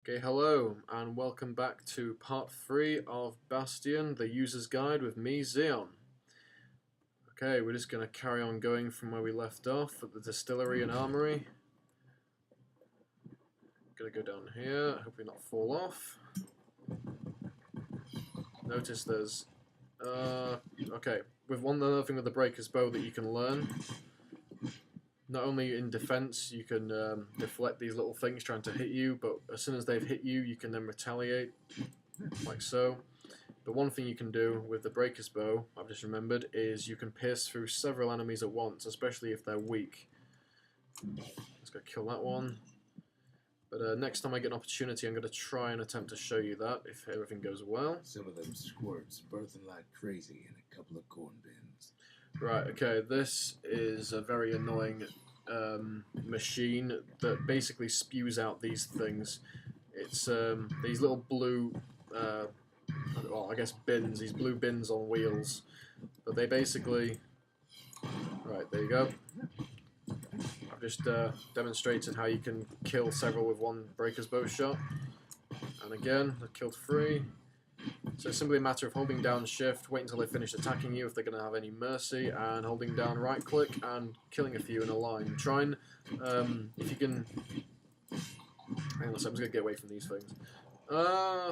Okay, hello, and welcome back to part 3 of Bastion, the user's guide with me, Xian. Okay, we're just going to carry on going from where we left off at the distillery and armory. Gonna go down here, hopefully not fall off. Notice there's... okay, with one other thing with the breaker's bow that you can learn. Not only in defense, you can deflect these little things trying to hit you, but as soon as they've hit you, you can then retaliate, like so. But one thing you can do with the breaker's bow, I've just remembered, is you can pierce through several enemies at once, especially if they're weak. Let's go kill that one. But next time I get an opportunity, I'm going to try and attempt to show you that, if everything goes well. Some of them squirts birthing like crazy in a couple of corn bins. Right, okay, this is a very annoying machine that basically spews out these things. It's these little blue, well, I guess bins, these blue bins on wheels. But they basically... Right, there you go. I've just demonstrated how you can kill several with one breaker's bow shot. And again, I killed 3. So it's simply a matter of holding down shift, wait until they finish attacking you if they're going to have any mercy, and holding down right click and killing a few in a line. Try and, if you can... Hang on a second, I'm just going to get away from these things.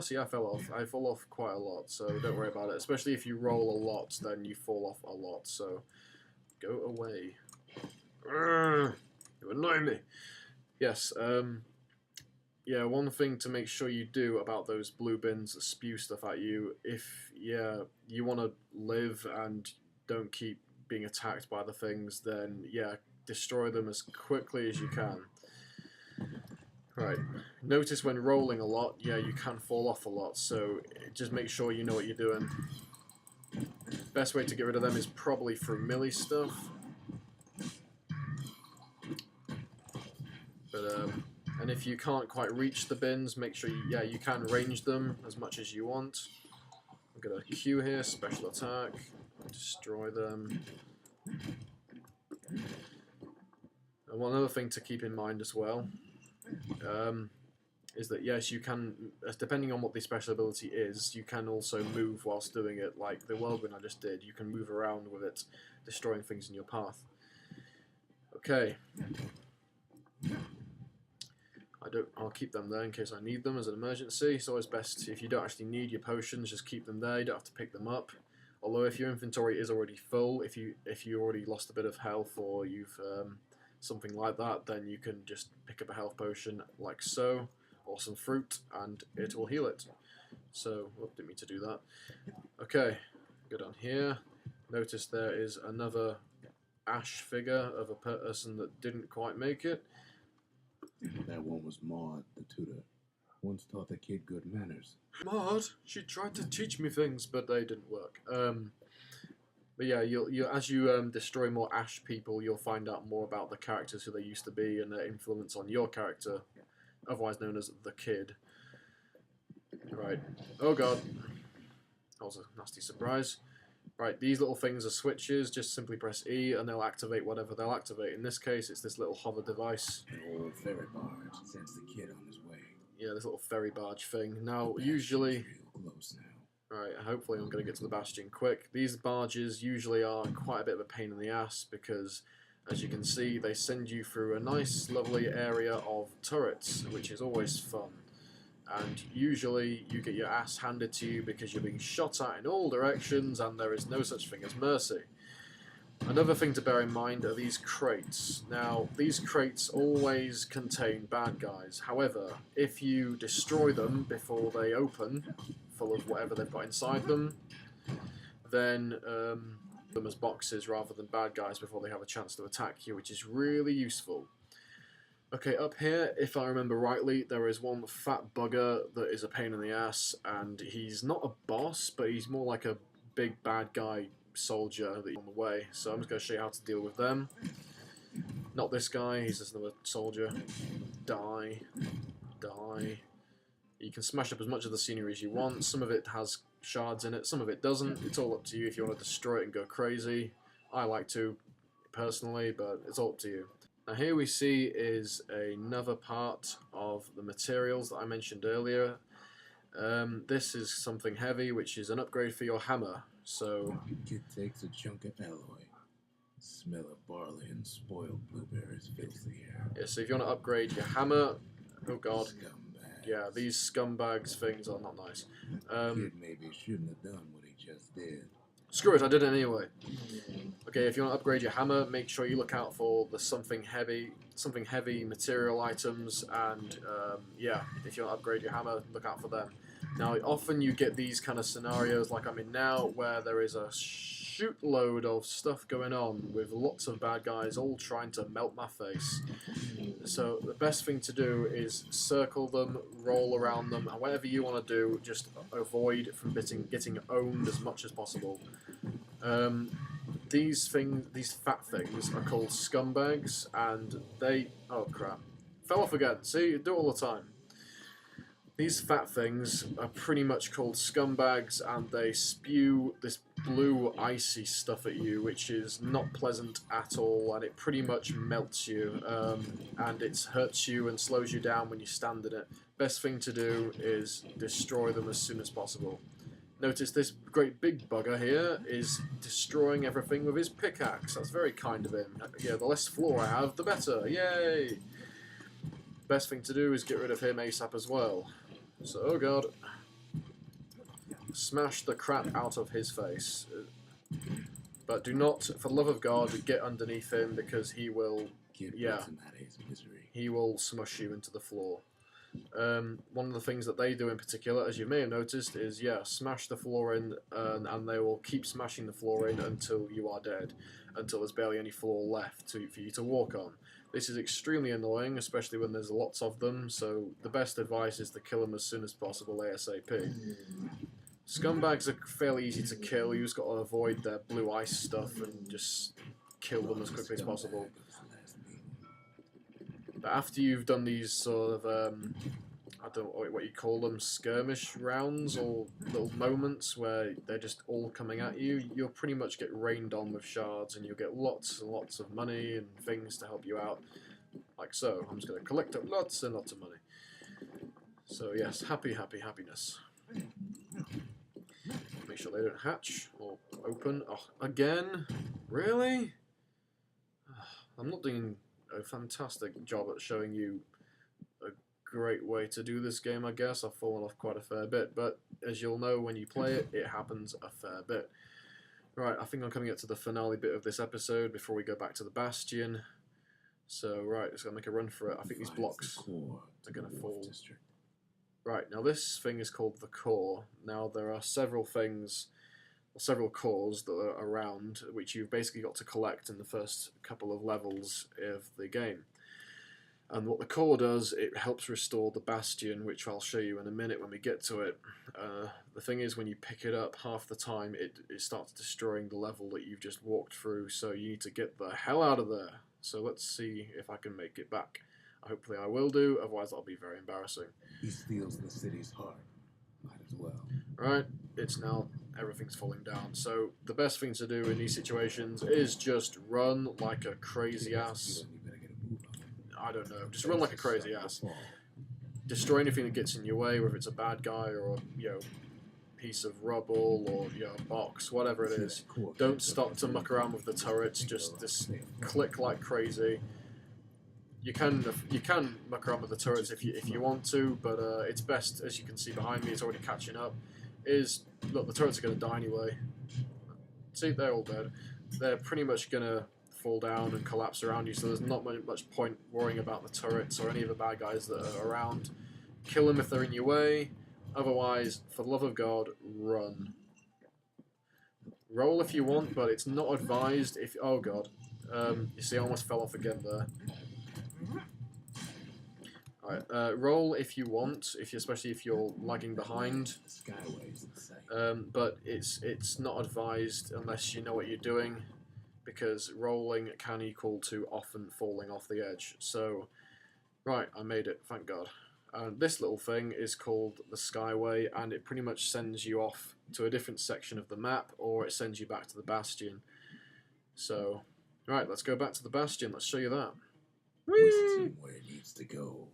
See, I fell off. I fall off quite a lot, so don't worry about it. Especially if you roll a lot, then you fall off a lot, so go away. You annoy me. Yes, yeah, one thing to make sure you do about those blue bins that spew stuff at you, if you want to live and don't keep being attacked by the things, then yeah, destroy them as quickly as you can. Right, notice when rolling a lot, yeah, you can fall off a lot, so just make sure you know what you're doing. Best way to get rid of them is probably through melee stuff. But and if you can't quite reach the bins, make sure you can range them as much as you want. I'm gonna Q here, special attack, destroy them. And one other thing to keep in mind as well is that yes, you can, depending on what the special ability is, you can also move whilst doing it. Like the whirlwind I just did, you can move around with it, destroying things in your path. Okay. I'll keep them there in case I need them as an emergency. It's always best if you don't actually need your potions, just keep them there. You don't have to pick them up. Although if your inventory is already full, if you already lost a bit of health or you've something like that, then you can just pick up a health potion like so, or some fruit, and it will heal it. So, didn't mean to do that. Okay, go down here. Notice there is another ash figure of a person that didn't quite make it. That one was Maud, the tutor. Once taught the kid good manners. Maud, she tried to teach me things, but they didn't work. But yeah, as you destroy more ash people, you'll find out more about the characters who they used to be and their influence on your character, otherwise known as the kid. Right. Oh god. That was a nasty surprise. Right, these little things are switches, just simply press E and they'll activate whatever they'll activate. In this case, it's this little hover device. An old ferry barge sends the kid on his way. Yeah, this little ferry barge thing. Now, usually... Real close now. Right, hopefully I'm going to get to the Bastion quick. These barges usually are quite a bit of a pain in the ass because, as you can see, they send you through a nice, lovely area of turrets, which is always fun. And usually you get your ass handed to you because you're being shot at in all directions and there is no such thing as mercy. Another thing to bear in mind are these crates. Now, these crates always contain bad guys. However, if you destroy them before they open, full of whatever they've got inside them, then them as boxes rather than bad guys before they have a chance to attack you, which is really useful. Okay, up here, if I remember rightly, there is one fat bugger that is a pain in the ass, and he's not a boss, but he's more like a big bad guy soldier that's on the way. So I'm just going to show you how to deal with them. Not this guy, he's just another soldier. Die. Die. You can smash up as much of the scenery as you want. Some of it has shards in it, some of it doesn't. It's all up to you if you want to destroy it and go crazy. I like to, personally, but it's all up to you. Now here we see is another part of the materials that I mentioned earlier. This is something heavy, which is an upgrade for your hammer. So Kid takes a chunk of alloy. Smell of barley and spoiled blueberries fills the air. yeah, so if you want to upgrade your hammer, oh god, Scumbags. yeah, these scumbags things are not nice. Kid maybe shouldn't have done what he just did. Screw it, I did it anyway. Okay, if you want to upgrade your hammer, make sure you look out for the something heavy material items, and yeah, if you want to upgrade your hammer, look out for them. Now, often you get these kind of scenarios like I'm in now, where there is a shoot-load of stuff going on with lots of bad guys all trying to melt my face. So the best thing to do is circle them, roll around them, and whatever you want to do, just avoid from getting owned as much as possible. These fat things are called scumbags, and they... oh crap. Fell off again. See, you do it all the time. These fat things are pretty much called scumbags, and they spew this blue icy stuff at you, which is not pleasant at all, and it pretty much melts you, and it hurts you and slows you down when you stand in it. Best thing to do is destroy them as soon as possible. Notice this great big bugger here is destroying everything with his pickaxe. That's very kind of him. Yeah, the less floor I have, the better. Yay! Best thing to do is get rid of him ASAP as well. So, oh god. Smash the crap out of his face. But do not, for the love of God, get underneath him, because he will, yeah, he will smush you into the floor. One of the things that they do in particular, as you may have noticed, is, yeah, smash the floor in, and they will keep smashing the floor in until you are dead, until there's barely any floor left for you to walk on. This is extremely annoying, especially when there's lots of them, so the best advice is to kill them as soon as possible, ASAP. Scumbags are fairly easy to kill. You just got to avoid their blue ice stuff and just kill them as quickly as possible. But after you've done these sort of, I don't know what you call them, skirmish rounds or little moments where they're just all coming at you, you'll pretty much get rained on with shards, and you'll get lots and lots of money and things to help you out, like so. I'm just going to collect up lots and lots of money. So yes, happiness. Make sure they don't hatch or open. Oh, again? Really? I'm not doing a fantastic job at showing you a great way to do this game, I guess. I've fallen off quite a fair bit, but as you'll know when you play it, it happens a fair bit. Right, I think I'm coming up to the finale bit of this episode before we go back to the Bastion. So, right, let's go make a run for it. I think these blocks are going to fall. Right, now this thing is called the core. Now there are several things, or several cores that are around, which you've basically got to collect in the first couple of levels of the game. And what the core does, it helps restore the Bastion, which I'll show you in a minute when we get to it. The thing is, when you pick it up, half the time it starts destroying the level that you've just walked through, so you need to get the hell out of there. So let's see if I can make it back. Hopefully I will do, otherwise that'll be very embarrassing. He steals the city's heart. Might as well. Right, it's now, everything's falling down. So the best thing to do in these situations is just run like a crazy ass. I don't know, just run like a crazy ass. Destroy anything that gets in your way, whether it's a bad guy or a, you know, piece of rubble or, you know, a box, whatever it is. Don't stop to muck around with the turrets, just click like crazy. You can muck around with the turrets if you want to, but it's best, as you can see behind me, it's already catching up, is, look, the turrets are going to die anyway. See, they're all dead. They're pretty much going to fall down and collapse around you, so there's not much point worrying about the turrets or any of the bad guys that are around. Kill them if they're in your way, otherwise, for the love of God, run. Roll if you want, but it's not advised if... oh god. You see, I almost fell off again there. Alright, roll if you want, especially if you're lagging behind. But it's not advised unless you know what you're doing, because rolling can equal to often falling off the edge. So, right, I made it, thank God. This little thing is called the Skyway, and it pretty much sends you off to a different section of the map, or it sends you back to the Bastion. So, right, let's go back to the Bastion, let's show you that. Whisked him where he needs to go.